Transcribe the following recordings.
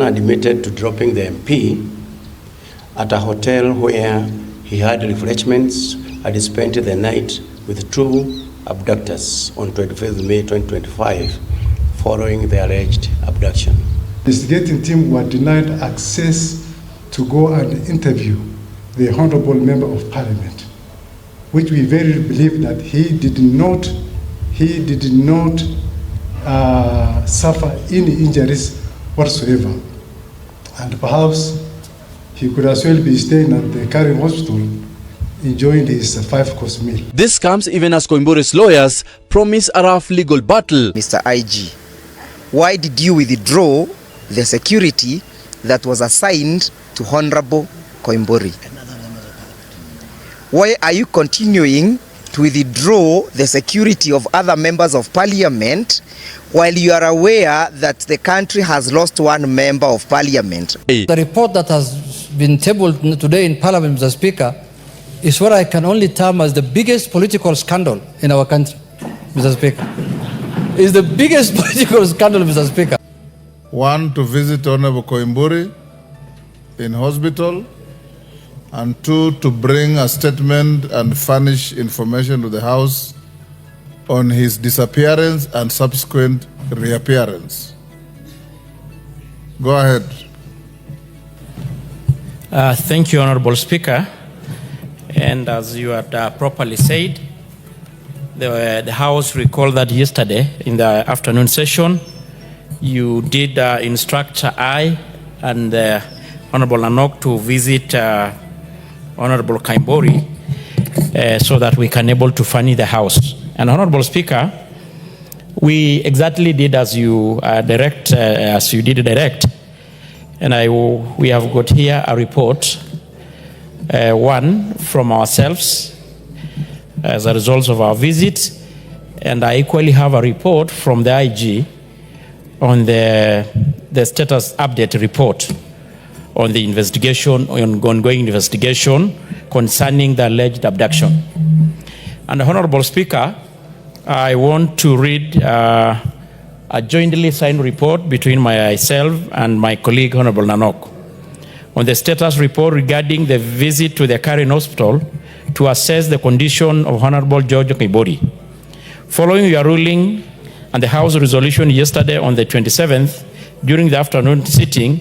Admitted to dropping the MP at a hotel where he had refreshments and spent the night with two abductors on 25th May 2025 following the alleged abduction. The investigating team were denied access to go and interview the Honorable Member of Parliament, which we very believe that he did not suffer any injuries whatsoever. And perhaps he could as well be staying at the Karen Hospital enjoying his 5-course meal. This comes even as Koimburi's lawyers promise a rough legal battle. Mr. IG, why did you withdraw the security that was assigned to Honorable Koimburi? Why are you continuing to withdraw the security of other members of parliament while you are aware that the country has lost one member of parliament? The report that has been tabled today in Parliament, Mr. Speaker, is what I can only term as the biggest political scandal in our country, Mr. Speaker. It's the biggest political scandal, Mr. Speaker. One, to visit Honorable Koimburi in hospital, and two, to bring a statement and furnish information to the House on his disappearance and subsequent reappearance. Go ahead. Thank you, Honorable Speaker. And as you had properly said, the House recalled that yesterday in the afternoon session, you did instruct I and Honorable Nanok to visit Honorable Koimburi so that we can able to furnish the House. And Honorable Speaker, we exactly did as you direct, and we have got here a report, one from ourselves as a result of our visit, and I equally have a report from the IG on the status update report on the investigation, on ongoing investigation concerning the alleged abduction. And Honorable Speaker, I want to read a jointly signed report between myself and my colleague, Honorable Nanok, on the status report regarding the visit to the Karen Hospital to assess the condition of Honorable George Koimburi. Following your ruling and the House resolution yesterday on the 27th, during the afternoon sitting,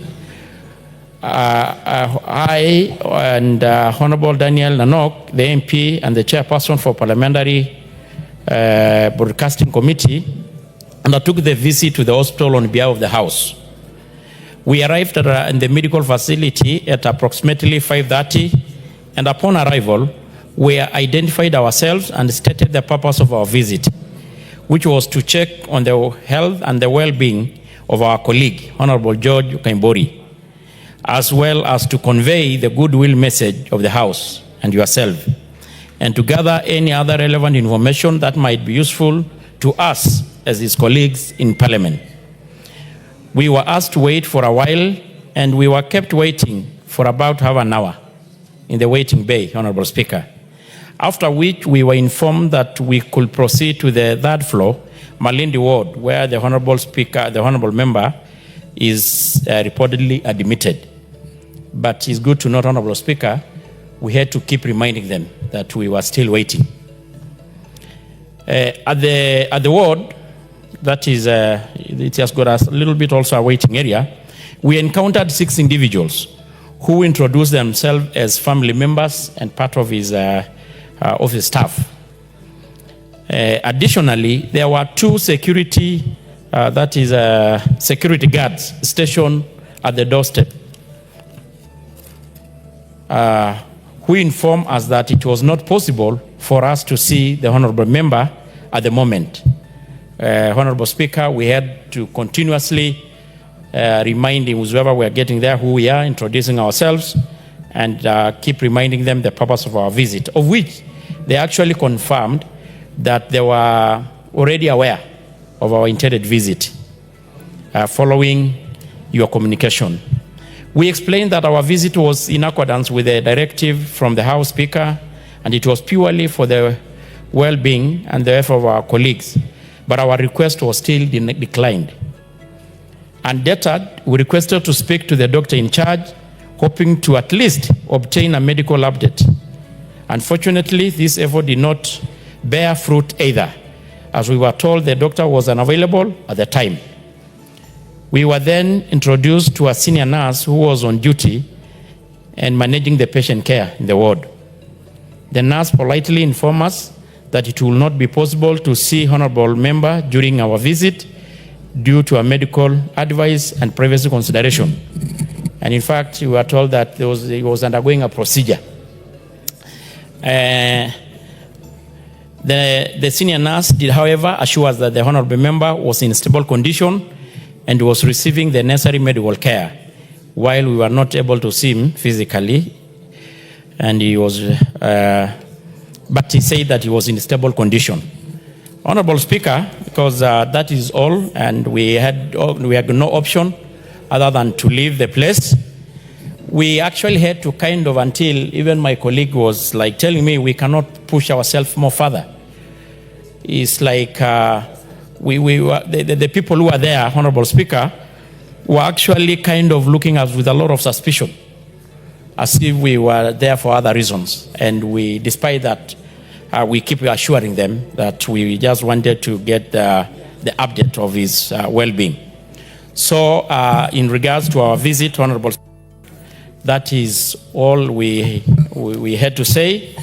I and Honorable Daniel Nanok, the MP and the chairperson for Parliamentary Broadcasting Committee, undertook the visit to the hospital on behalf of the House. We arrived in the medical facility at approximately 5:30, and upon arrival, we identified ourselves and stated the purpose of our visit, which was to check on the health and the well-being of our colleague, Honorable George Koimburi, as well as to convey the goodwill message of the House and yourself, and to gather any other relevant information that might be useful to us as his colleagues in Parliament. We were asked to wait for a while, and we were kept waiting for about half an hour in the waiting bay, Honorable Speaker, after which we were informed that we could proceed to the third floor, Malindi Ward, where the Honorable Speaker, the Honorable Member, is reportedly admitted. But it's good to note, Honorable Speaker, we had to keep reminding them that we were still waiting. At the ward, that is, it has got a little bit also a waiting area, we encountered 6 individuals who introduced themselves as family members and part of his office staff. Additionally, there were 2 security guards stationed at the doorstep, who informed us that it was not possible for us to see the Honorable Member at the moment. Honorable Speaker, we had to continuously remind him, whoever we are getting there, who we are, introducing ourselves, and keep reminding them the purpose of our visit, of which they actually confirmed that they were already aware of our intended visit following your communication. We explained that our visit was in accordance with a directive from the House Speaker, and it was purely for the well-being and the health of our colleagues, but our request was still declined. Undeterred, we requested to speak to the doctor in charge, hoping to at least obtain a medical update. Unfortunately, this effort did not bear fruit either, as we were told the doctor was unavailable at the time. We were then introduced to a senior nurse who was on duty and managing the patient care in the ward. The nurse politely informed us that it will not be possible to see honorable member during our visit due to a medical advice and privacy consideration. And in fact, we were told that he was undergoing a procedure. The senior nurse did, however, assure us that the honorable member was in stable condition and was receiving the necessary medical care, while we were not able to see him physically. And he was, but he said that he was in stable condition. Honorable Speaker, because that is all, and we had no option other than to leave the place. We actually had to kind of, until even my colleague was like telling me we cannot push ourselves more further. It's like the people who were there, Honorable Speaker, were actually kind of looking at us with a lot of suspicion, as if we were there for other reasons. And we, despite that, we keep assuring them that we just wanted to get the update of his well-being. So in regards to our visit, Honorable, that is all we had to say.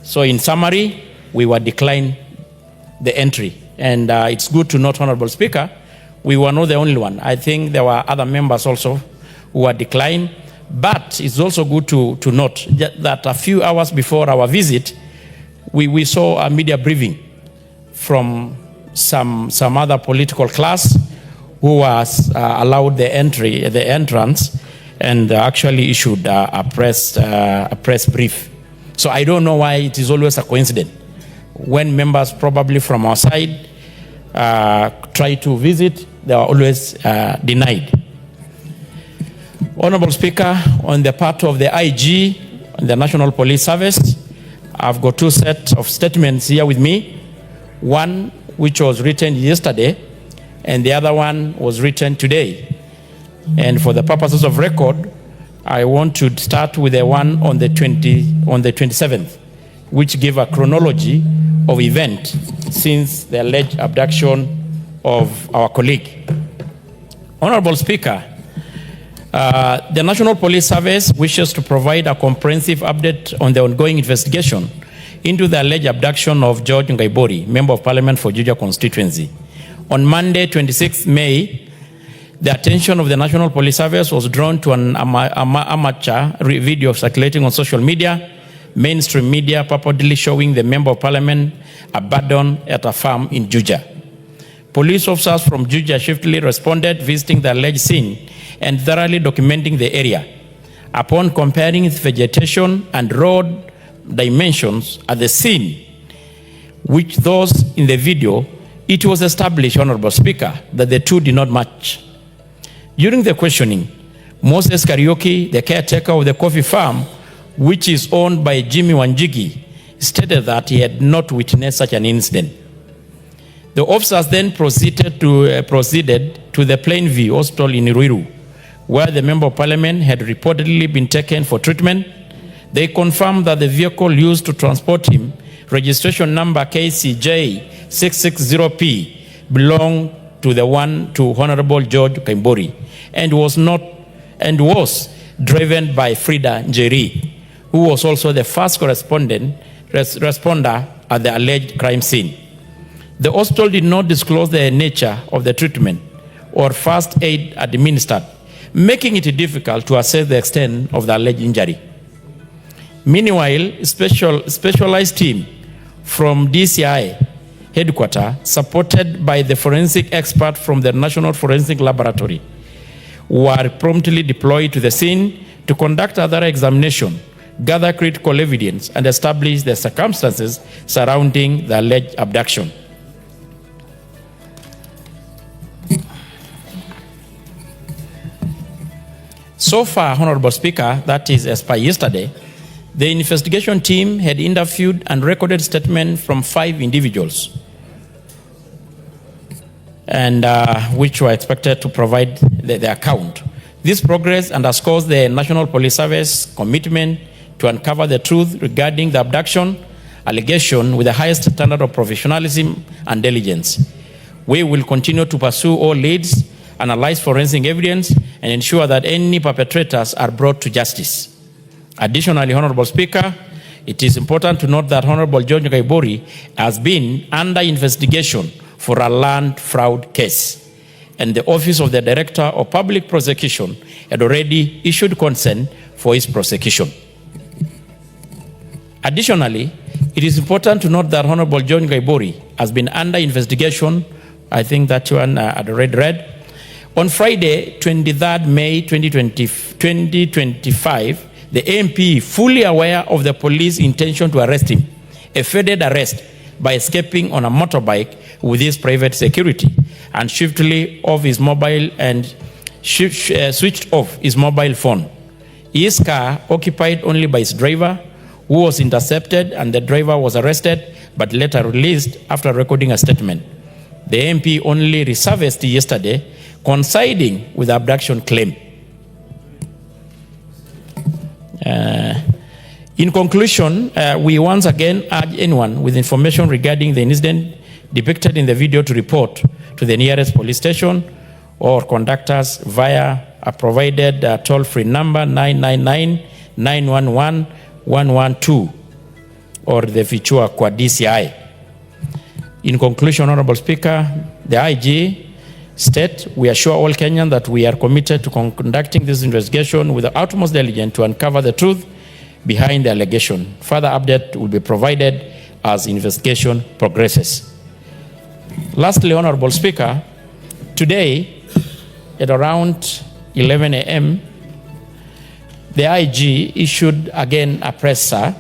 So in summary, we were declined the entry. And it's good to note, Honorable Speaker, we were not the only one. I think there were other members also who were declined. But it's also good to note that a few hours before our visit, we saw a media briefing from some other political class who was allowed the entrance, and actually issued a press brief. So I don't know why it is always a coincidence. When members probably from our side try to visit, they are always denied. Honorable Speaker, on the part of the IG, the National Police Service, I've got two sets of statements here with me. One which was written yesterday, and the other one was written today. And for the purposes of record, I want to start with the one on the 27th, which gave a chronology of event since the alleged abduction of our colleague. Honorable Speaker, the National Police Service wishes to provide a comprehensive update on the ongoing investigation into the alleged abduction of George Koimburi, Member of Parliament for Juja constituency. On Monday, 26 May, the attention of the National Police Service was drawn to an amateur video circulating on social media, mainstream media, purportedly showing the Member of Parliament abandoned at a farm in Juja. Police officers from Juja swiftly responded, visiting the alleged scene and thoroughly documenting the area. Upon comparing its vegetation and road dimensions at the scene, which those in the video, it was established, Honorable Speaker, that the two did not match. During the questioning, Moses Karaoke, the caretaker of the coffee farm, which is owned by Jimmy Wanjigi, stated that he had not witnessed such an incident. The officers then proceeded to the Plainview Hospital in Ruiru, where the Member of Parliament had reportedly been taken for treatment. They confirmed that the vehicle used to transport him, registration number KCJ 660P, belonged to Honorable George Koimburi, and was driven by Frida Njeri, who was also the first responder at the alleged crime scene. The hospital did not disclose the nature of the treatment or first aid administered, making it difficult to assess the extent of the alleged injury. Meanwhile, specialized team from DCI headquarters, supported by the forensic expert from the National Forensic Laboratory, were promptly deployed to the scene to conduct other examination, gather critical evidence, and establish the circumstances surrounding the alleged abduction. So far, Honorable Speaker, that is as per yesterday, the investigation team had interviewed and recorded statements from 5 individuals, and which were expected to provide the account. This progress underscores the National Police Service commitment to uncover the truth regarding the abduction allegation with the highest standard of professionalism and diligence. We will continue to pursue all leads, analyze forensic evidence, and ensure that any perpetrators are brought to justice. Additionally, Honorable Speaker, it is important to note that Honorable George Koimburi has been under investigation for a land fraud case, and the Office of the Director of Public Prosecution had already issued consent for his prosecution. Additionally, it is important to note that Honorable George Koimburi has been under investigation, I think that one had already read. On Friday, 23rd May 2025, the MP, fully aware of the police intention to arrest him, evaded arrest by escaping on a motorbike with his private security and swiftly off his mobile and switched off his mobile phone. His car, occupied only by his driver, who was intercepted, and the driver was arrested but later released after recording a statement. The MP only resurfaced yesterday, coinciding with the abduction claim. In conclusion, we once again urge anyone with information regarding the incident depicted in the video to report to the nearest police station or contact us via a provided toll-free number 999-911-112 or the Fichua kwa DCI. In conclusion, Honorable Speaker, the IG state, we assure all Kenyans that we are committed to conducting this investigation with the utmost diligence to uncover the truth behind the allegation. Further update will be provided as investigation progresses. Lastly, Honorable Speaker, today at around 11 a.m., the IG issued again a presser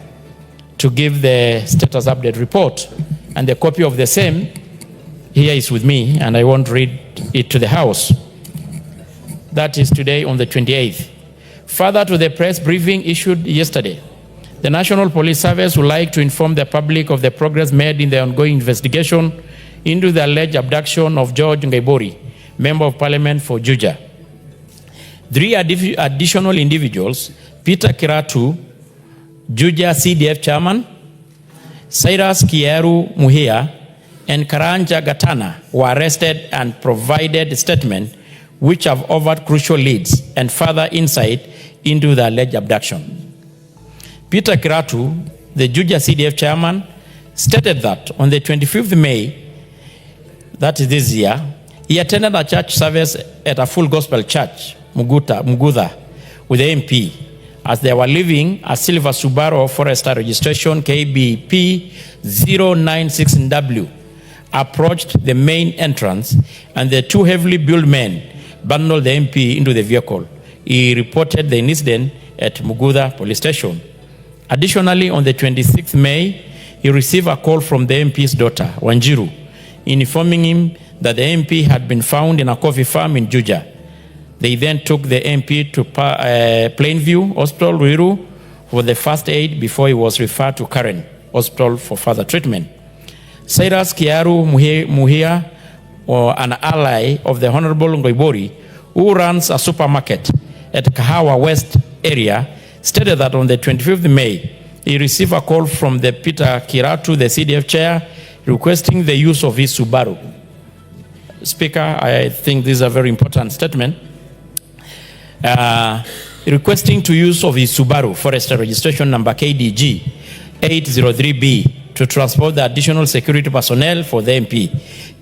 to give the status update report, and the copy of the same here is with me, and I won't read it to the House. That is today on the 28th. Further to the press briefing issued yesterday, the National Police Service would like to inform the public of the progress made in the ongoing investigation into the alleged abduction of George Koimburi, Member of Parliament for Juja. 3 additional individuals, Peter Kiratu, Juja CDF Chairman, Cyrus Kieru Muhia, and Karanja Gatana were arrested and provided statements which have offered crucial leads and further insight into the alleged abduction. Peter Kiratu, the Juja CDF chairman, stated that on the 25th May, that is this year, he attended a church service at a full gospel church, Mugudha, with the MP, as they were leaving a silver Subaru Forester registration KBP 096W, approached the main entrance, and the 2 heavily built men bundled the MP into the vehicle. He reported the incident at Mugudha police station. Additionally, on the 26th May, he received a call from the MP's daughter, Wanjiru, informing him that the MP had been found in a coffee farm in Juja. They then took the MP to Plainview Hospital, Ruiru, for the first aid before he was referred to Karen Hospital for further treatment. Cyrus Kiaru Muhia, an ally of the Honorable Koimburi, who runs a supermarket at Kahawa West area, stated that on the 25th May, he received a call from the Peter Kiratu, the CDF chair, requesting the use of his Subaru. Speaker, I think this is a very important statement. Requesting to use of his Subaru Forester registration number KDG 803B to transport the additional security personnel for the MP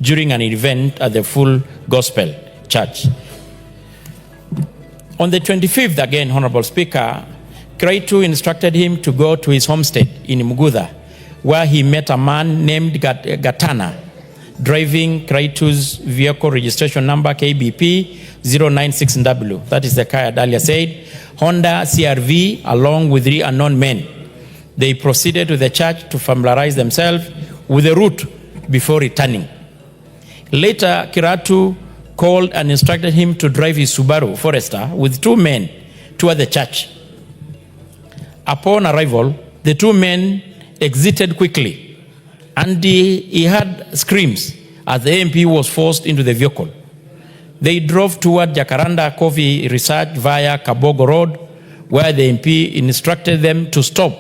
during an event at the Full Gospel Church. On the 25th, again, Honorable Speaker, Kraitu instructed him to go to his homestead in Mugudha, where he met a man named Gatana, driving Kraitu's vehicle registration number KBP 096W. That is the car I earlier said. Honda CRV, along with 3 unknown men. They proceeded to the church to familiarize themselves with the route before returning. Later, Kiratu called and instructed him to drive his Subaru Forester with 2 men toward the church. Upon arrival, the 2 men exited quickly, and he heard screams as the MP was forced into the vehicle. they drove toward Jacaranda Coffee Research via Kabogo Road, where the MP instructed them to stop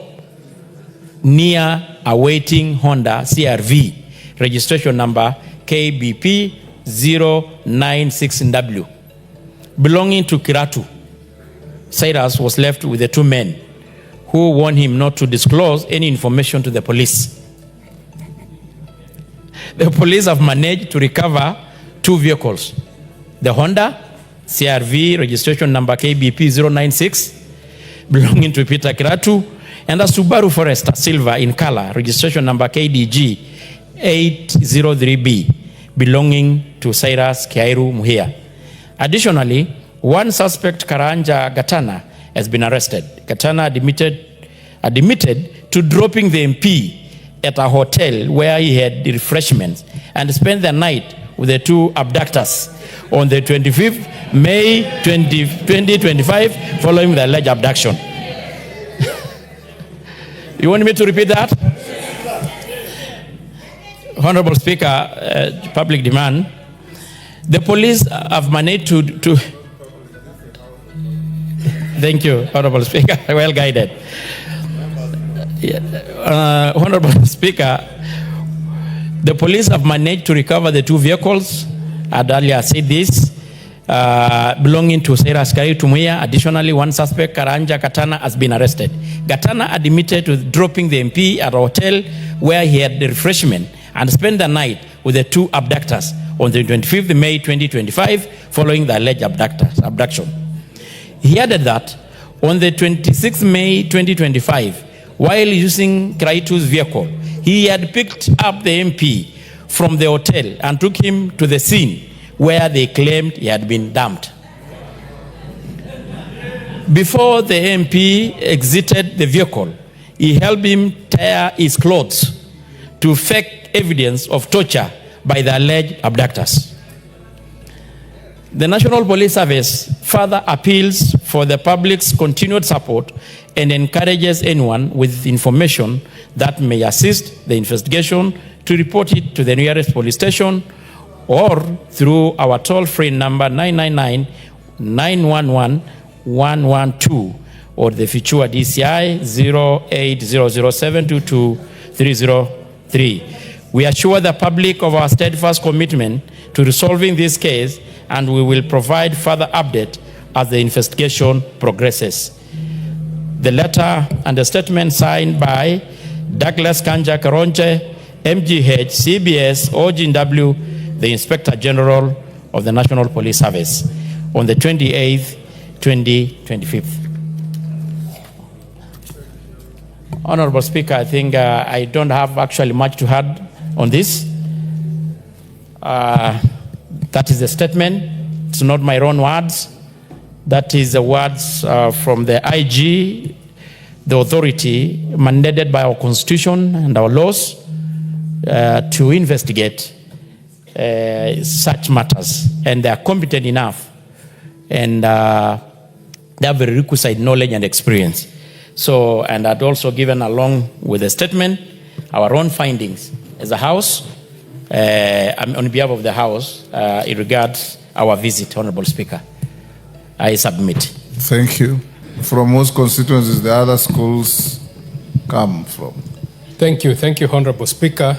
near a waiting Honda CRV, registration number KBP 096W, belonging to Kiratu. Cyrus was left with the two men who warned him not to disclose any information to the police. The police have managed to recover two vehicles: the Honda CRV registration number KBP 096 belonging to Peter Kiratu, and a Subaru Forester Silver in color registration number KDG 803B belonging to Cyrus Kiairu Muhia. Additionally, one suspect, Karanja Gatana, has been arrested. Gatana admitted to dropping the MP at a hotel where he had refreshments and spent the night with the two abductors on the 25th May 2025 following the alleged abduction. You want me to repeat that? Honorable Speaker, public demand. The police have managed to thank you, Honorable Speaker, well guided. Honorable Speaker, the police have managed to recover the two vehicles. I'd earlier said this, belonging to Cyrus Kiairu Muhia. Additionally, one suspect, Karanja Gatana, has been arrested. Gatana admitted to dropping the MP at a hotel where he had the refreshment and spent the night with the two abductors on the 25th May 2025 following the alleged abduction. He added that on the 26th May 2025, while using Kiaru's vehicle, he had picked up the MP from the hotel and took him to the scene where they claimed he had been dumped. Before the MP exited the vehicle, he helped him tear his clothes to fake evidence of torture by the alleged abductors. The National Police Service further appeals for the public's continued support and encourages anyone with information that may assist the investigation to report it to the nearest police station or through our toll-free number 999-911-112 or the Fichua DCI 0800722303. We assure the public of our steadfast commitment to resolving this case, and we will provide further update as the investigation progresses. The letter and the statement signed by Douglas Kanja Karonche, MGH, CBS, OGW, the Inspector General of the National Police Service, on the 28th, 2025. Honorable Speaker, I think I don't have actually much to add on this. That is the statement. It's not my own words. That is the words from the IG, the authority mandated by our Constitution and our laws to investigate such matters. And they are competent enough. And they have the requisite knowledge and experience. So, and I'd also given along with the statement our own findings as a House, on behalf of the House, in regards our visit, Honorable Speaker. I submit. Thank you. From most constituencies, the other schools come from. Thank you, Honorable Speaker.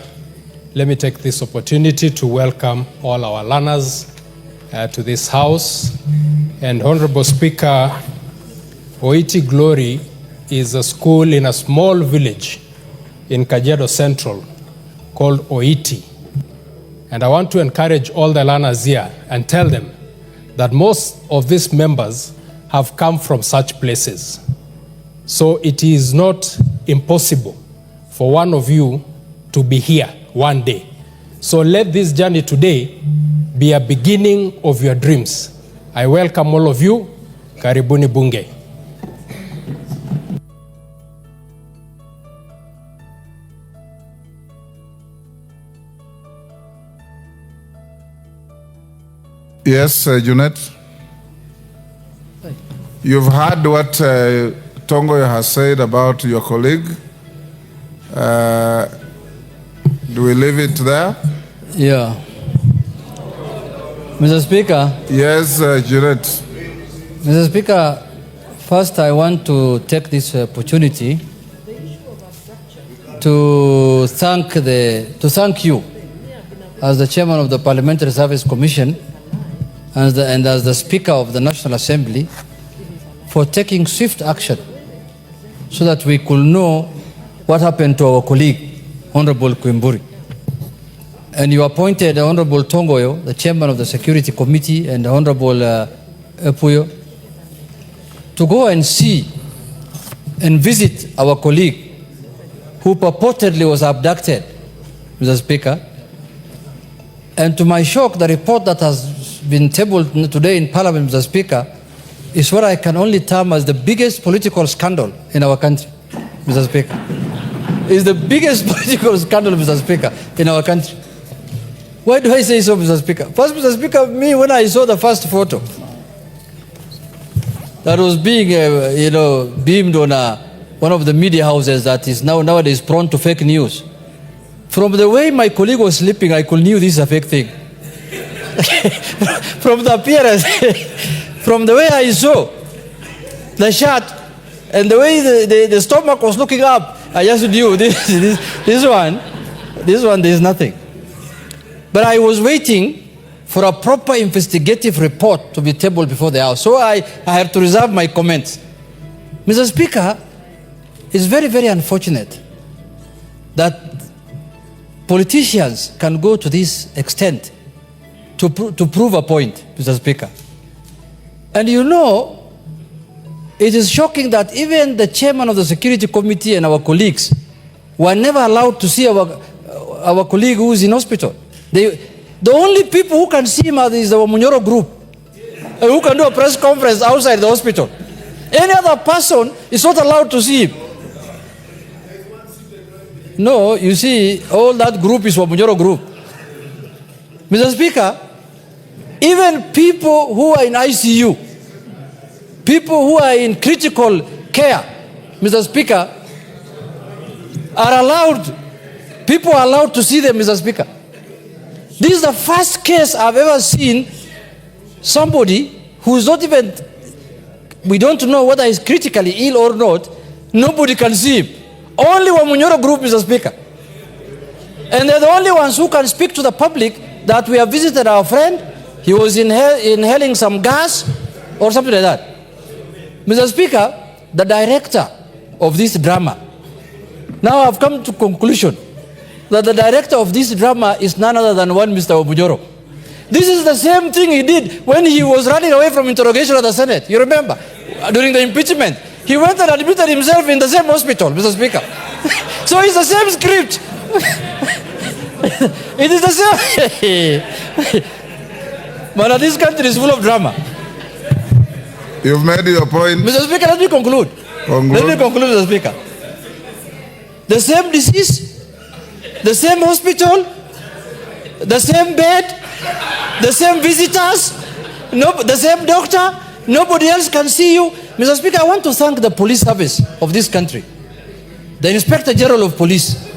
Let me take this opportunity to welcome all our learners to this House. And Honorable Speaker, Oiti Glory is a school in a small village in Kajiado Central called Oiti. And I want to encourage all the learners here and tell them that most of these members have come from such places. So it is not impossible for one of you to be here one day. So let this journey today be a beginning of your dreams. I welcome all of you. Karibuni Bunge. Yes, Junet. You've heard what Tongoyo has said about your colleague. Do we leave it there? Yeah. Mr. Speaker. Yes, Juret. Mr. Speaker, first I want to take this opportunity to thank you as the chairman of the Parliamentary Service Commission and as the Speaker of the National Assembly for taking swift action so that we could know what happened to our colleague, Honorable Koimburi. And you appointed Honorable Tongoyo, the chairman of the Security Committee, and Honorable Epuyo, to go and see and visit our colleague who purportedly was abducted, Mr. Speaker. And to my shock, the report that has been tabled today in Parliament, Mr. Speaker, is what I can only term as the biggest political scandal in our country, Mr. Speaker. It's the biggest political scandal, Mr. Speaker, in our country. Why do I say so, Mr. Speaker? First, Mr. Speaker, when I saw the first photo that was being, beamed on one of the media houses that is nowadays prone to fake news, from the way my colleague was sleeping, I could knew this is a fake thing. From the appearance, from the way I saw the shirt and the way the stomach was looking up, I just knew this one, there is nothing. But I was waiting for a proper investigative report to be tabled before the House. So I have to reserve my comments. Mr. Speaker, it's very, very unfortunate that politicians can go to this extent to prove a point, Mr. Speaker. And it is shocking that even the chairman of the Security Committee and our colleagues were never allowed to see our colleague who is in hospital. The only people who can see him is the Munyoro group, who can do a press conference outside the hospital. Any other person is not allowed to see him. No, you see, all that group is Munyoro group. Mr. Speaker, even people who are in ICU, people who are in critical care, Mr. Speaker, people are allowed to see them, Mr. Speaker. This is the first case I've ever seen somebody who's not even, we don't know whether he's critically ill or not, nobody can see him. Only Wamunyoro group, Mr. Speaker. And they're the only ones who can speak to the public that we have visited our friend, he was inhaling some gas or something like that. Mr. Speaker, the director of this drama, now I've come to conclusion that the director of this drama is none other than one Mr. Obujoro. This is the same thing he did when he was running away from interrogation at the Senate. You remember? During the impeachment. He went and admitted himself in the same hospital, Mr. Speaker. So it's the same script. It is the same. But this country is full of drama. You've made your point. Mr. Speaker, let me conclude. Let me conclude, Mr. Speaker. The same disease, the same hospital, the same bed, the same visitors, the same doctor, nobody else can see you. Mr. Speaker, I want to thank the police service of this country, the Inspector General of Police,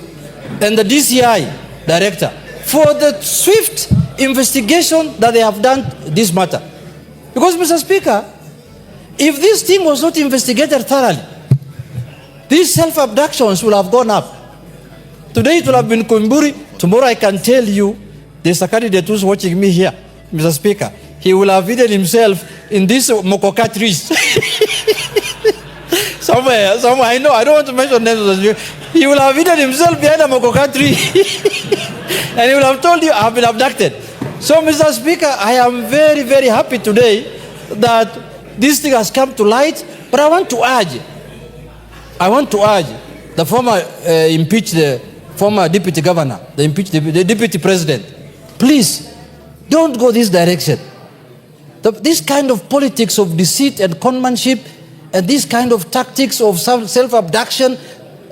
and the DCI Director for the swift investigation that they have done this matter. Because, Mr. Speaker, if this thing was not investigated thoroughly, these self-abductions will have gone up. Today it will have been Koimburi. Tomorrow I can tell you, there's a candidate who's watching me here, Mr. Speaker. He will have hidden himself in these mokoka trees. somewhere, I know, I don't want to mention names. He will have hidden himself behind a mokoka tree. And he will have told you, I have been abducted. So, Mr. Speaker, I am very, very happy today that this thing has come to light. But I want to urge the former impeached former deputy governor, the deputy president, please don't go this direction. This kind of politics of deceit and conmanship and this kind of tactics of self-abduction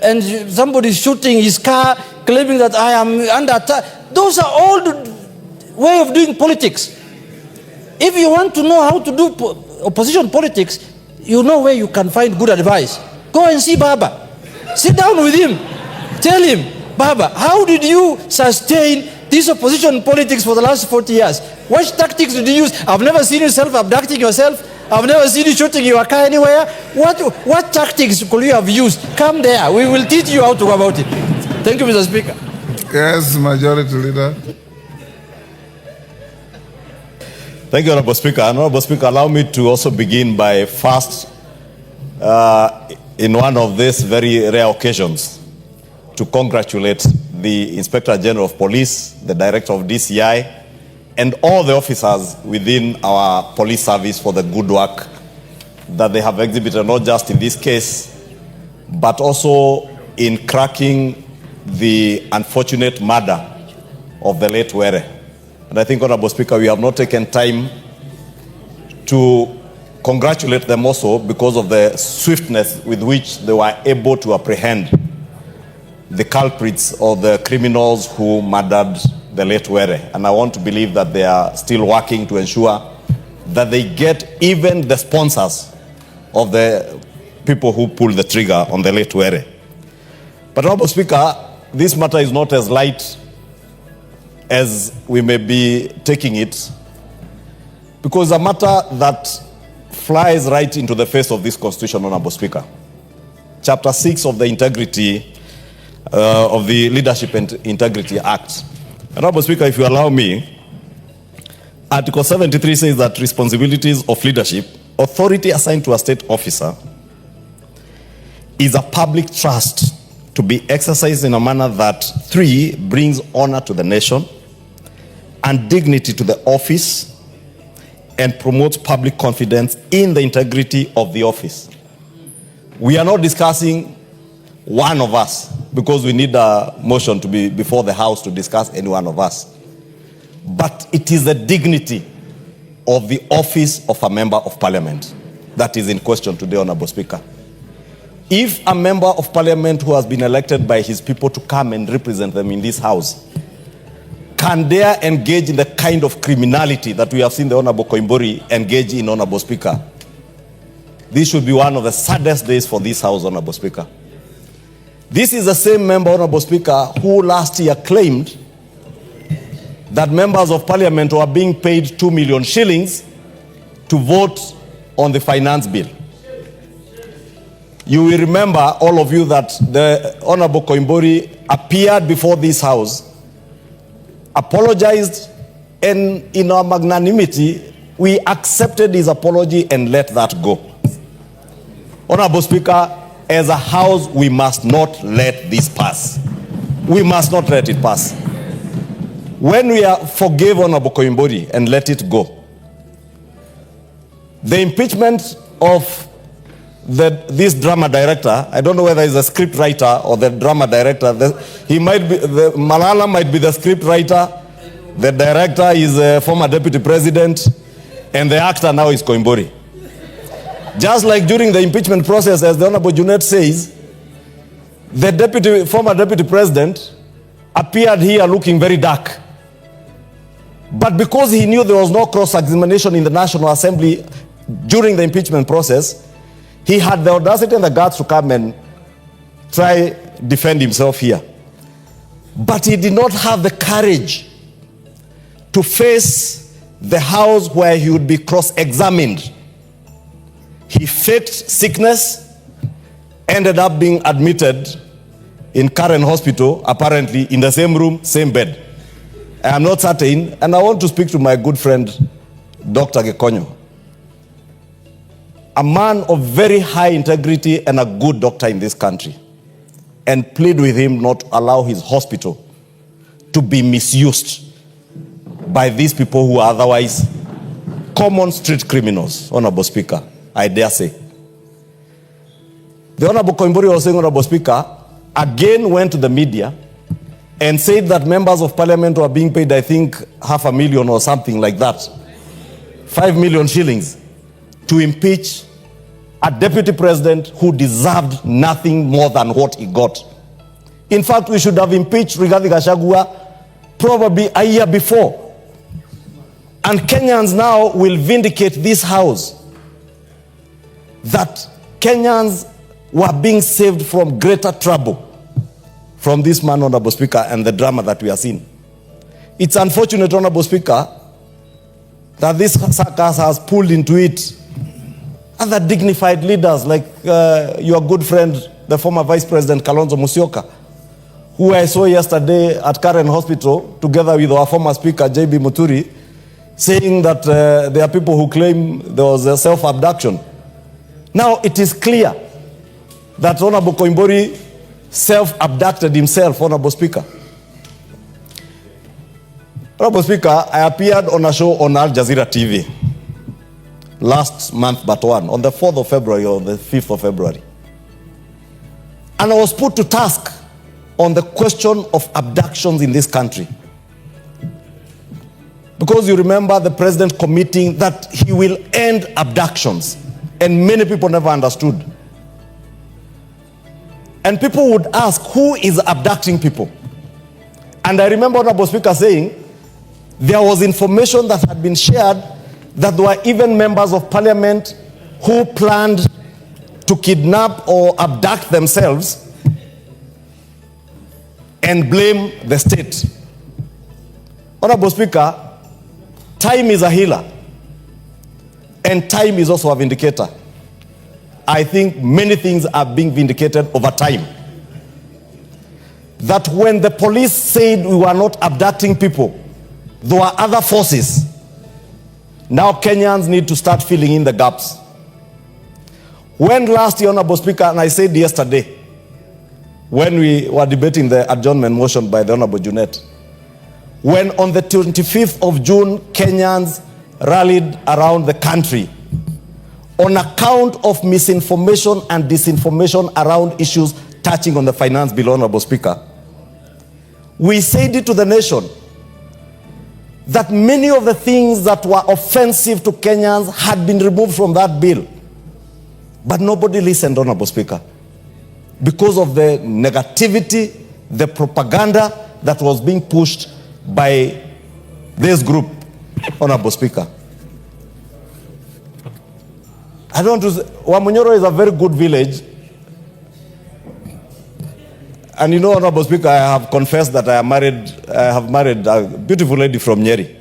and somebody shooting his car, claiming that I am under attack, those are all the way of doing politics. If you want to know how to do opposition politics, you know where you can find good advice. Go and see Baba. Sit down with him. Tell him, Baba, how did you sustain this opposition politics for the last 40 years? What tactics did you use? I've never seen you self-abducting yourself. I've never seen you shooting your car anywhere. What tactics could you have used? Come there. We will teach you how to go about it. Thank you, Mr. Speaker. Yes, Majority Leader. Thank you, Honorable Speaker. Honorable Speaker, allow me to also begin by first, in one of these very rare occasions, to congratulate the Inspector General of Police, the Director of DCI, and all the officers within our police service for the good work that they have exhibited, not just in this case, but also in cracking the unfortunate murder of the late Were. And I think, Honorable Speaker, we have not taken time to congratulate them also because of the swiftness with which they were able to apprehend the culprits or the criminals who murdered the late Were. And I want to believe that they are still working to ensure that they get even the sponsors of the people who pulled the trigger on the late Were. But, Honorable Speaker, this matter is not as light as we may be taking it, because a matter that flies right into the face of this Constitution, Honorable Speaker. Chapter 6 of the Integrity of the Leadership and Integrity Act. Honorable Speaker, if you allow me, Article 73 says that responsibilities of leadership, authority assigned to a state officer, is a public trust to be exercised in a manner that, 3, brings honor to the nation and dignity to the office, and promotes public confidence in the integrity of the office. We are not discussing one of us, because we need a motion to be before the House to discuss any one of us. But it is the dignity of the office of a member of parliament that is in question today, Honorable Speaker. If a member of parliament who has been elected by his people to come and represent them in this House can dare engage in the kind of criminality that we have seen the Honorable Koimburi engage in, Honorable Speaker, this should be one of the saddest days for this House, Honorable Speaker. This is the same member, Honorable Speaker, who last year claimed that members of parliament were being paid 2 million shillings to vote on the finance bill. You will remember, all of you, that the Honorable Koimburi appeared before this House, apologized, and in our magnanimity, we accepted his apology and let that go. Honorable Speaker, as a House, we must not let this pass. We must not let it pass. When we forgave Honorable Koimburi and let it go, the impeachment of this drama director, I don't know whether he's a script writer or the drama director. Malala might be the script writer, the director is a former deputy president, and the actor now is Koimburi. Just like during the impeachment process, as the Honorable Junet says, the former deputy president appeared here looking very dark. But because he knew there was no cross-examination in the National Assembly during the impeachment process, he had the audacity and the guts to come and try defend himself here. But he did not have the courage to face the House where he would be cross-examined. He faked sickness, ended up being admitted in Karen Hospital, apparently in the same room, same bed. I am not certain, and I want to speak to my good friend, Dr. Gekonyo, a man of very high integrity and a good doctor in this country, and plead with him not to allow his hospital to be misused by these people who are otherwise common street criminals, Honorable Speaker, I dare say. The Honorable Koimburi was saying, Honorable Speaker, again went to the media and said that members of parliament were being paid, I think, 500,000 or something like that, 5 million shillings, to impeach a deputy president who deserved nothing more than what he got. In fact, we should have impeached Rigathi Gachagua probably a year before. And Kenyans now will vindicate this House that Kenyans were being saved from greater trouble from this man, Honorable Speaker, and the drama that we are seeing. It's unfortunate, Honorable Speaker, that this circus has pulled into it other dignified leaders like your good friend, the former Vice President Kalonzo Musyoka, who I saw yesterday at Karen Hospital, together with our former Speaker, J.B. Muturi, saying that there are people who claim there was a self-abduction. Now it is clear that Honorable Koimburi self-abducted himself, Honorable Speaker. Honorable Speaker, I appeared on a show on Al Jazeera TV last month but one, on the 4th of February or the 5th of February. And I was put to task on the question of abductions in this country. Because you remember the president committing that he will end abductions, and many people never understood. And people would ask, who is abducting people? And I remember Honorable Speaker saying, there was information that had been shared that there were even members of parliament who planned to kidnap or abduct themselves and blame the state. Honorable Speaker, time is a healer, and time is also a vindicator. I think many things are being vindicated over time. That when the police said we were not abducting people, there were other forces. Now Kenyans need to start filling in the gaps. When last year, Honorable Speaker, and I said yesterday, when we were debating the adjournment motion by the Honorable Junet, when on the 25th of June, Kenyans rallied around the country on account of misinformation and disinformation around issues touching on the finance bill, Honorable Speaker, we said it to the nation that many of the things that were offensive to Kenyans had been removed from that bill. But nobody listened, Honorable Speaker, because of the negativity, the propaganda that was being pushed by this group, Honorable Speaker. I don't want to say, Wamunyoro is a very good village. And you know, Honorable Speaker, I have confessed that I have married a beautiful lady from Nyeri.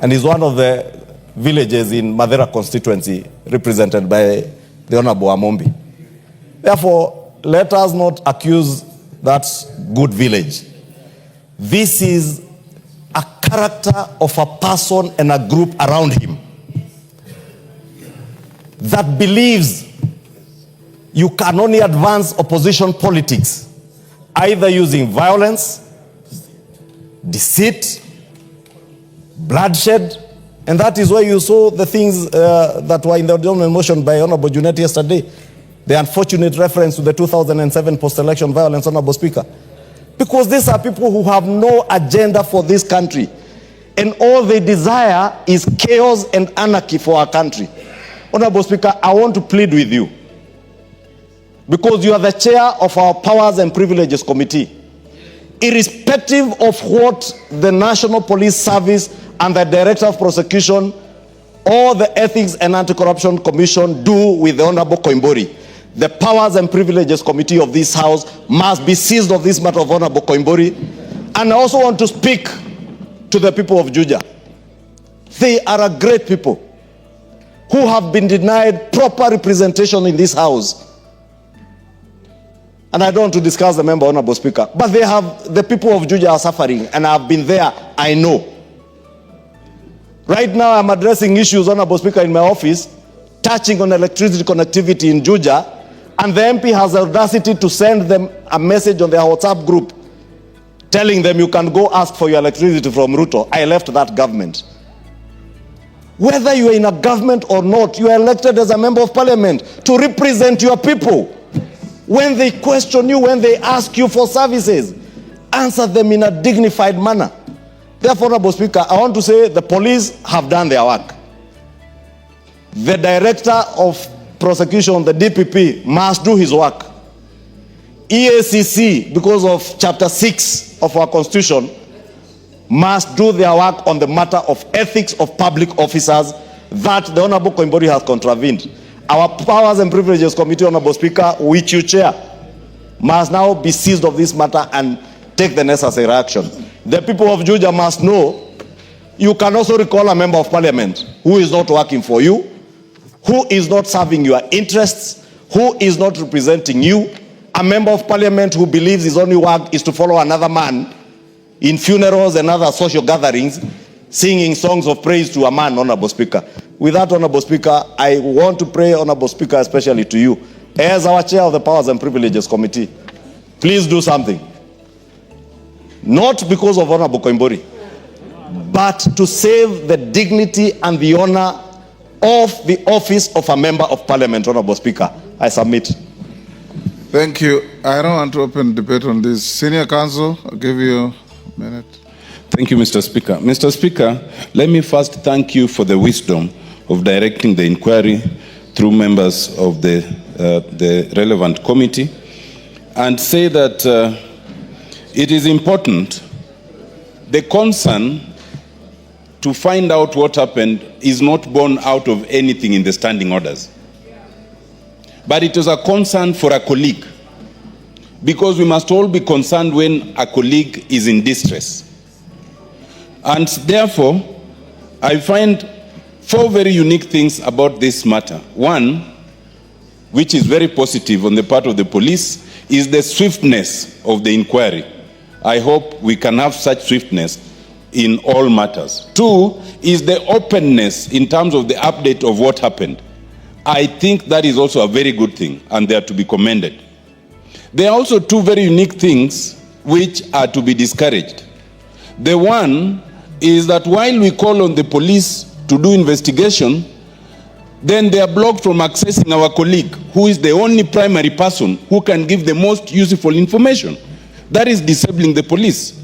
And is one of the villages in Madera constituency represented by the Honorable Amombi. Therefore, let us not accuse that good village. This is a character of a person and a group around him that believes you can only advance opposition politics either using violence, deceit, bloodshed, and that is why you saw the things that were in the adjournment motion by Honorable Junet yesterday. The unfortunate reference to the 2007 post-election violence, Honorable Speaker. Because these are people who have no agenda for this country. And all they desire is chaos and anarchy for our country. Honorable Speaker, I want to plead with you, because you are the chair of our Powers and Privileges Committee. Irrespective of what the National Police Service and the Director of Prosecution or the Ethics and Anti-Corruption Commission do with the Honorable Koimburi, the Powers and Privileges Committee of this House must be seized of this matter of Honorable Koimburi. And I also want to speak to the people of Juja. They are a great people who have been denied proper representation in this House. And I don't want to discuss the member, Honorable Speaker, but the people of Juja are suffering, and I've been there, I know. Right now I'm addressing issues, Honorable Speaker, in my office, touching on electricity connectivity in Juja, and the MP has the audacity to send them a message on their WhatsApp group telling them you can go ask for your electricity from Ruto. I left that government. Whether you are in a government or not, you are elected as a member of parliament to represent your people. When they question you, when they ask you for services, answer them in a dignified manner. Therefore, Honorable Speaker, I want to say the police have done their work. The Director of Prosecution, the DPP, must do his work. EACC, because of Chapter 6 of our Constitution, must do their work on the matter of ethics of public officers that the Honorable Koimburi has contravened. Our Powers and Privileges Committee, Honorable Speaker, which you chair, must now be seized of this matter and take the necessary action. The people of Juja must know you can also recall a member of parliament who is not working for you, who is not serving your interests, who is not representing you, a member of parliament who believes his only work is to follow another man in funerals and other social gatherings, singing songs of praise to a man, Honorable Speaker. With that, Honorable Speaker, I want to pray, Honorable Speaker, especially to you, as our chair of the Powers and Privileges Committee, please do something. Not because of Honorable Koimburi, but to save the dignity and the honor of the office of a member of parliament, Honorable Speaker. I submit. Thank you. I don't want to open debate on this. Senior Counsel, I'll give you a minute. Thank you, Mr. Speaker. Mr. Speaker, let me first thank you for the wisdom of directing the inquiry through members of the relevant committee, and say that it is important. The concern to find out what happened is not born out of anything in the standing orders. But it was a concern for a colleague, because we must all be concerned when a colleague is in distress. And therefore, I find 4 very unique things about this matter. One, which is very positive on the part of the police, is the swiftness of the inquiry. I hope we can have such swiftness in all matters. 2 is the openness in terms of the update of what happened. I think that is also a very good thing, and they are to be commended. There are also 2 very unique things which are to be discouraged. The one is that while we call on the police to do investigation, then they are blocked from accessing our colleague, who is the only primary person who can give the most useful information. That is disabling the police.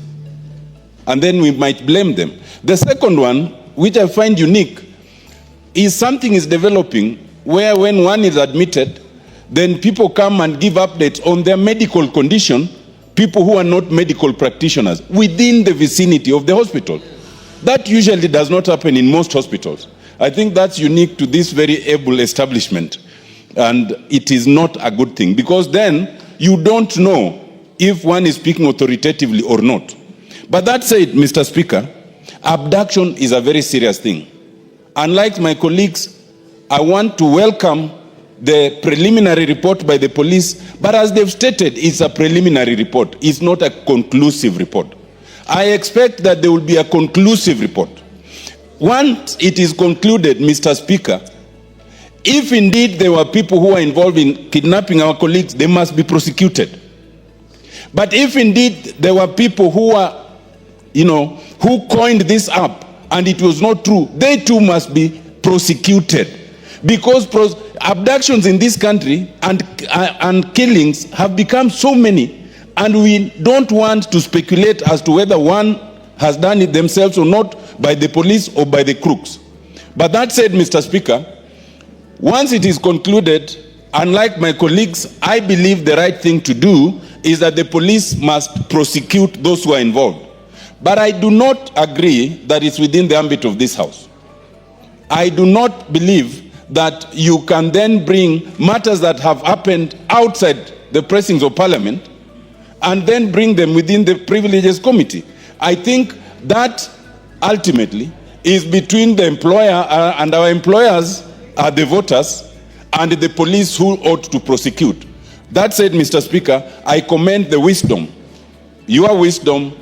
And then we might blame them. The second one, which I find unique, is something is developing where when one is admitted, then people come and give updates on their medical condition, people who are not medical practitioners, within the vicinity of the hospital. That usually does not happen in most hospitals. I think that's unique to this very able establishment. And it is not a good thing, because then you don't know if one is speaking authoritatively or not. But that said, Mr. Speaker, abduction is a very serious thing. Unlike my colleagues, I want to welcome the preliminary report by the police, but as they've stated, it's a preliminary report. It's not a conclusive report. I expect that there will be a conclusive report. Once it is concluded, Mr. Speaker, if indeed there were people who are involved in kidnapping our colleagues, they must be prosecuted. But if indeed there were people who are, who coined this up and it was not true, they too must be prosecuted. Because abductions in this country and killings have become so many, and we don't want to speculate as to whether one has done it themselves or not, by the police or by the crooks. But that said, Mr. Speaker, once it is concluded, unlike my colleagues, I believe the right thing to do is that the police must prosecute those who are involved. But I do not agree that it's within the ambit of this House. I do not believe that you can then bring matters that have happened outside the precincts of Parliament and then bring them within the Privileges Committee. I think that ultimately is between the employer and our employers are the voters and the police who ought to prosecute. That said, Mr. Speaker, I commend the wisdom, your wisdom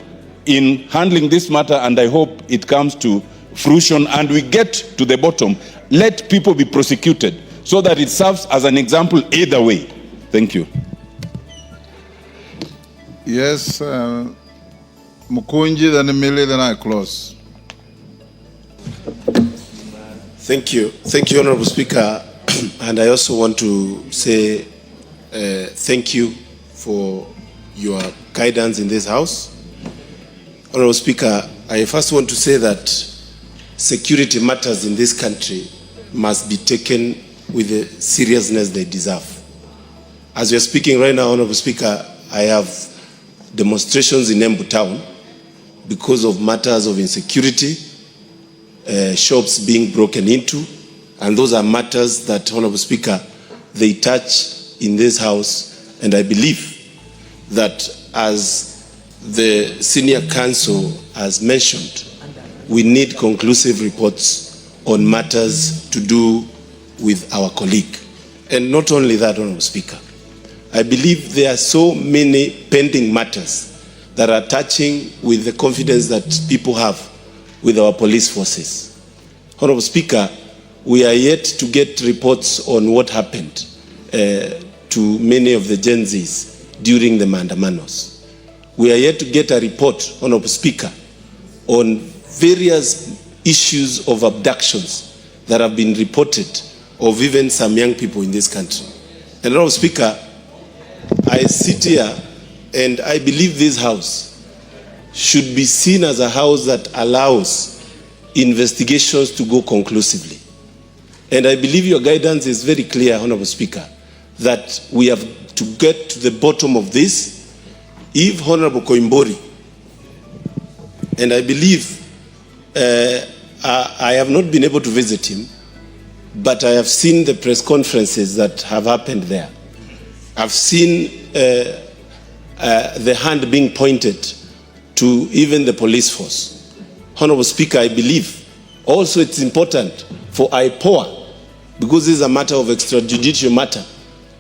in handling this matter, and I hope it comes to fruition and we get to the bottom. Let people be prosecuted so that it serves as an example either way. Thank you. Yes, Mukunji, then Emily, then I close. Thank you. Thank you, Honorable Speaker. And I also want to say thank you for your guidance in this House. Honorable Speaker, I first want to say that security matters in this country must be taken with the seriousness they deserve. As we are speaking right now, Honorable Speaker, I have demonstrations in Embu town because of matters of insecurity, shops being broken into, and those are matters that, Honorable Speaker, they touch in this House, and I believe that as the senior counsel has mentioned, we need conclusive reports on matters to do with our colleague. And not only that, Honorable Speaker, I believe there are so many pending matters that are touching with the confidence that people have with our police forces. Honorable Speaker, we are yet to get reports on what happened to many of the Gen Zs during the Maandamanos. We are yet to get a report, Honorable Speaker, on various issues of abductions that have been reported of even some young people in this country. And Honorable Speaker, I sit here and I believe this house should be seen as a house that allows investigations to go conclusively. And I believe your guidance is very clear, Honorable Speaker, that we have to get to the bottom of this. If Honorable Koimburi, and I believe I have not been able to visit him, but I have seen the press conferences that have happened there. I've seen the hand being pointed to even the police force. Honorable Speaker, I believe also it's important for IPOA, because this is a matter of extrajudicial matter,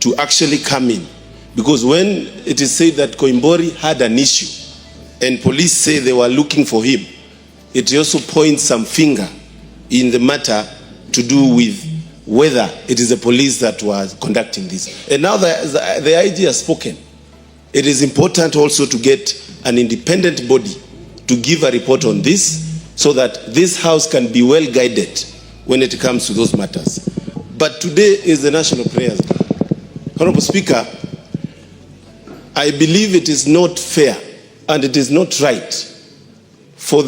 to actually come in. Because when it is said that Koimburi had an issue and police say they were looking for him, it also points some finger in the matter to do with whether it is the police that was conducting this. And now the IG has spoken. It is important also to get an independent body to give a report on this so that this house can be well guided when it comes to those matters. But today is the National Prayers Day. Honorable Speaker, I believe it is not fair and it is not right for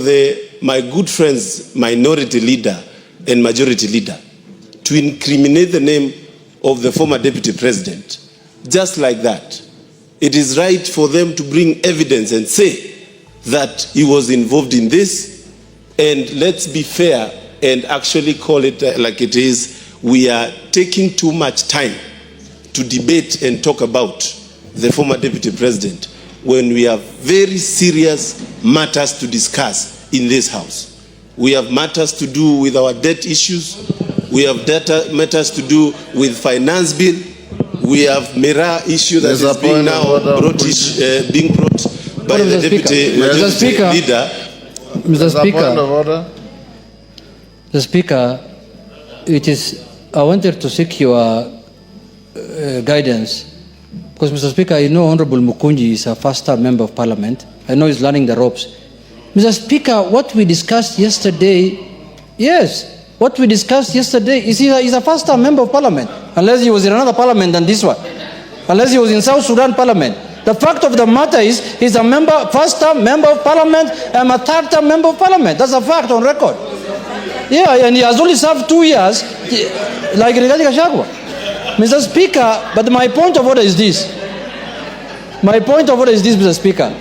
my good friends, minority leader and majority leader, to incriminate the name of the former deputy president just like that. It is right for them to bring evidence and say that he was involved in this, and let's be fair and actually call it like it is. We are taking too much time to debate and talk about the former deputy president when we have very serious matters to discuss in this house. We have matters to do with our debt issues. We have matters to do with finance bill. We have mirror issue that is being now brought by the deputy leader. Mr. Speaker, I wanted to seek your guidance, because Mr. Speaker, I know Honorable Mukunji is a first-time member of Parliament. I know he's learning the ropes. Mr. Speaker, what we discussed yesterday, what we discussed yesterday is he's a first-time member of Parliament, unless he was in another parliament than this one, unless he was in South Sudan Parliament. The fact of the matter is he's a first-time member of Parliament and a third-time member of Parliament. That's a fact on record. Yeah, and he has only served 2 years, like Rigathi Gachagua. Mr. Speaker, but my point of order is this. Mr. Speaker.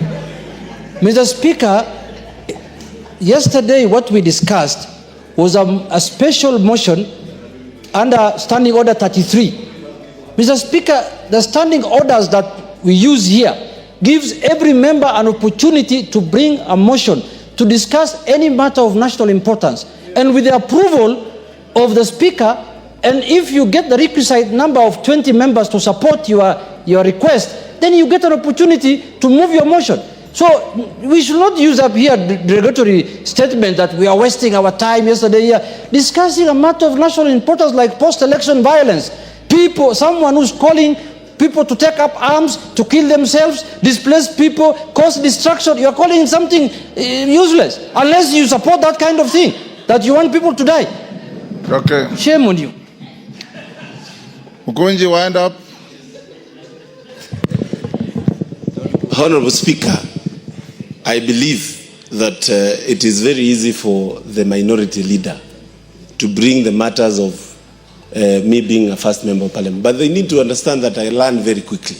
Mr. Speaker, yesterday what we discussed was a special motion under Standing Order 33. Mr. Speaker, the standing orders that we use here gives every member an opportunity to bring a motion to discuss any matter of national importance. And with the approval of the Speaker, and if you get the requisite number of 20 members to support your request, then you get an opportunity to move your motion. So we should not use up here the derogatory statement that we are wasting our time yesterday here discussing a matter of national importance like post-election violence. Someone who's calling people to take up arms, to kill themselves, displace people, cause destruction. You're calling it something useless, unless you support that kind of thing, that you want people to die. Okay. Shame on you. Mukunji, wind up. Honorable Speaker, I believe that it is very easy for the minority leader to bring the matters of me being a first member of Parliament. But they need to understand that I learn very quickly.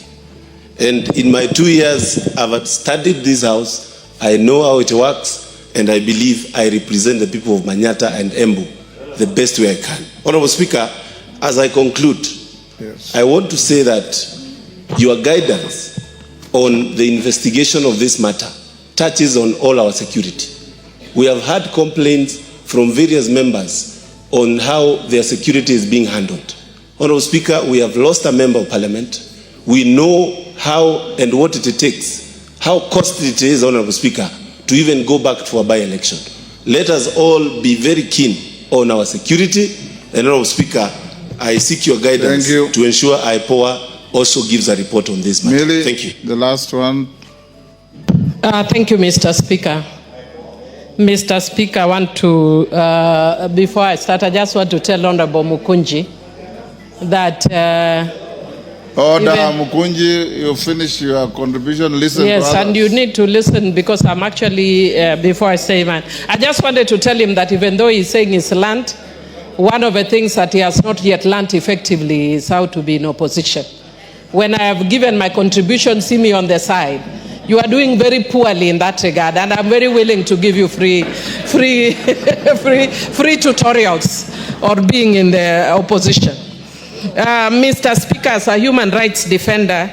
And in my 2 years, I've studied this house. I know how it works, and I believe I represent the people of Manyata and Embu the best way I can. Honorable Speaker, as I conclude, I want to say that your guidance on the investigation of this matter touches on all our security. We have had complaints from various members on how their security is being handled. Honorable Speaker, we have lost a member of parliament. We know how and what it takes, how costly it is, Honorable Speaker, to even go back for a by-election. Let us all be very keen on our security. And Honorable Speaker, I seek your guidance to ensure IPOA also gives a report on this matter. Millie, thank you. The last one. Thank you, Mr. Speaker. Mr. Speaker, I want to, before I start, I just want to tell Honorable Mukunji that... Order, Mukunji, you finish your contribution, listen to others. Yes, and you need to listen because I'm actually, before I say man, I just wanted to tell him that even though he's saying he's learned, one of the things that he has not yet learned effectively is how to be in opposition. When I have given my contribution, see me on the side. You are doing very poorly in that regard, and I'm very willing to give you free tutorials or being in the opposition. Mr. Speaker, as a human rights defender,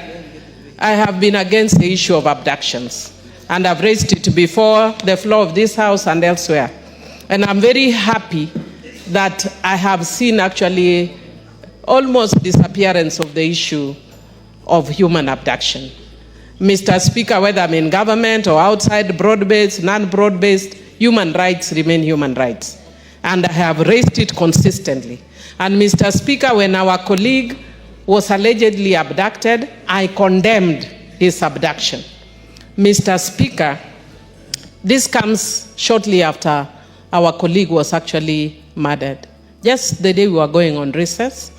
I have been against the issue of abductions, and I've raised it before the floor of this House and elsewhere. And I'm very happy that I have seen actually almost disappearance of the issue of human abduction. Mr. Speaker, whether I'm in government or outside, broad-based, non-broad-based, human rights remain human rights. And I have raised it consistently. And Mr. Speaker, when our colleague was allegedly abducted, I condemned his abduction. Mr. Speaker, this comes shortly after our colleague was actually murdered. Just the day we were going on recess,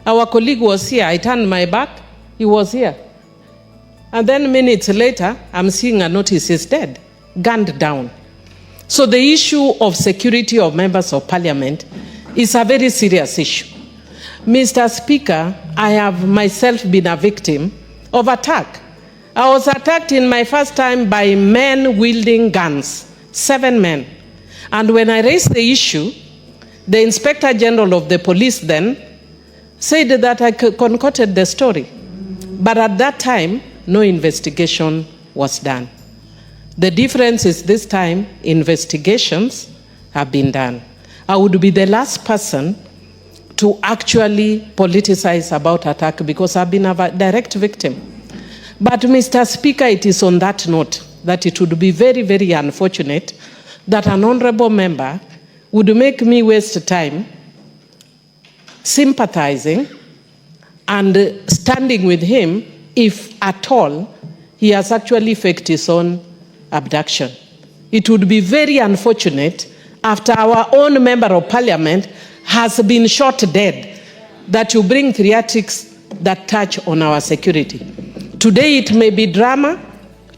our colleague was here. I turned my back, he was here. And then minutes later, I'm seeing a notice he's dead, gunned down. So the issue of security of members of parliament is a very serious issue. Mr. Speaker, I have myself been a victim of attack. I was attacked in my first time by men wielding guns, 7 men. And when I raised the issue, the Inspector General of the police then said that I concocted the story. But at that time, no investigation was done. The difference is this time, investigations have been done. I would be the last person to actually politicize about attack because I've been a direct victim. But Mr. Speaker, it is on that note that it would be very, very unfortunate that an honorable member would make me waste time sympathizing and standing with him if at all he has actually faked his own abduction. It would be very unfortunate after our own member of parliament has been shot dead that you bring theatrics that touch on our security. Today it may be drama,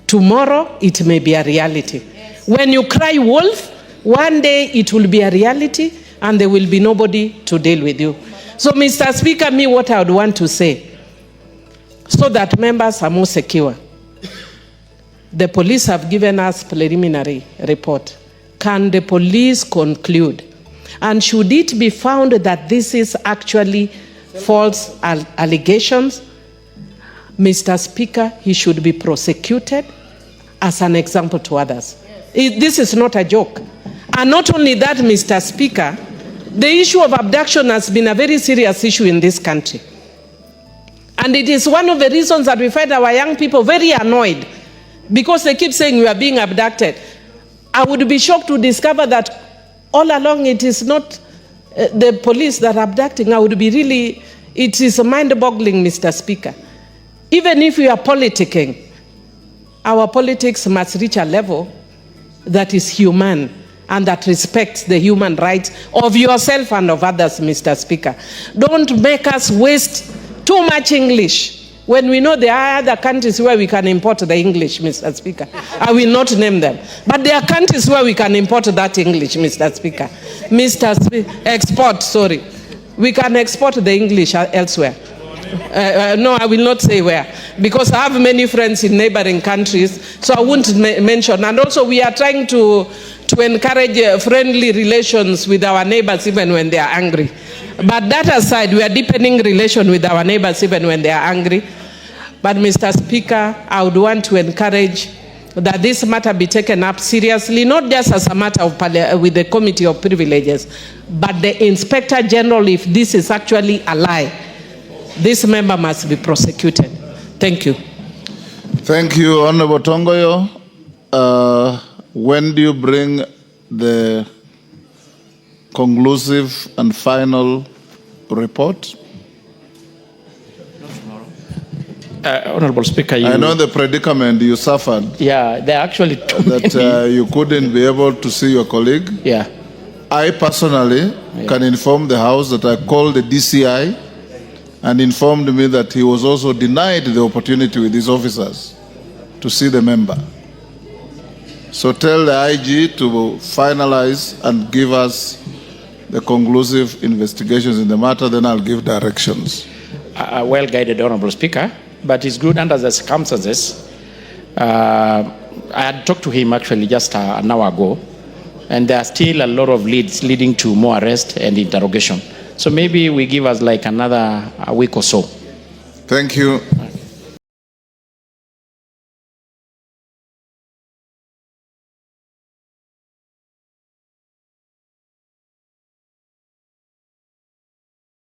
tomorrow it may be a reality. When you cry wolf, one day it will be a reality and there will be nobody to deal with you. So Mr. Speaker, what I would want to say, so that members are more secure. The police have given us preliminary report. Can the police conclude? And should it be found that this is actually false allegations, Mr. Speaker, he should be prosecuted as an example to others. This is not a joke. And not only that, Mr. Speaker, the issue of abduction has been a very serious issue in this country. And it is one of the reasons that we find our young people very annoyed because they keep saying we are being abducted. I would be shocked to discover that all along it is not the police that are abducting. I would be really, it is mind-boggling, Mr. Speaker. Even if we are politicking, our politics must reach a level that is human and that respects the human rights of yourself and of others, Mr. Speaker. Don't make us waste too much English when we know there are other countries where we can import the English, Mr. Speaker. I will not name them. But there are countries where we can import that English, Mr. Speaker. We can export the English elsewhere. No, I will not say where, because I have many friends in neighboring countries, so I won't mention. And also we are trying to encourage friendly relations with our neighbors even when they are angry. But that aside, we are deepening relation with our neighbors even when they are angry. But Mr. Speaker, I would want to encourage that this matter be taken up seriously, not just as a matter of with the Committee of Privileges, but the Inspector General, if this is actually a lie, this member must be prosecuted. Thank you. Thank you, Honorable Tongoyo. When do you bring the conclusive and final report? Honorable Speaker, I know the predicament you suffered. Yeah, there are actually too that you couldn't be able to see your colleague. Yeah. I personally can inform the House that I called the DCI and informed me that he was also denied the opportunity with his officers to see the member. So tell the IG to finalize and give us the conclusive investigations in the matter, then I'll give directions. Well guided, Honorable Speaker, but it's good under the circumstances. I had talked to him actually just an hour ago, and there are still a lot of leads leading to more arrest and interrogation. So maybe we give us like another week or so. Thank you.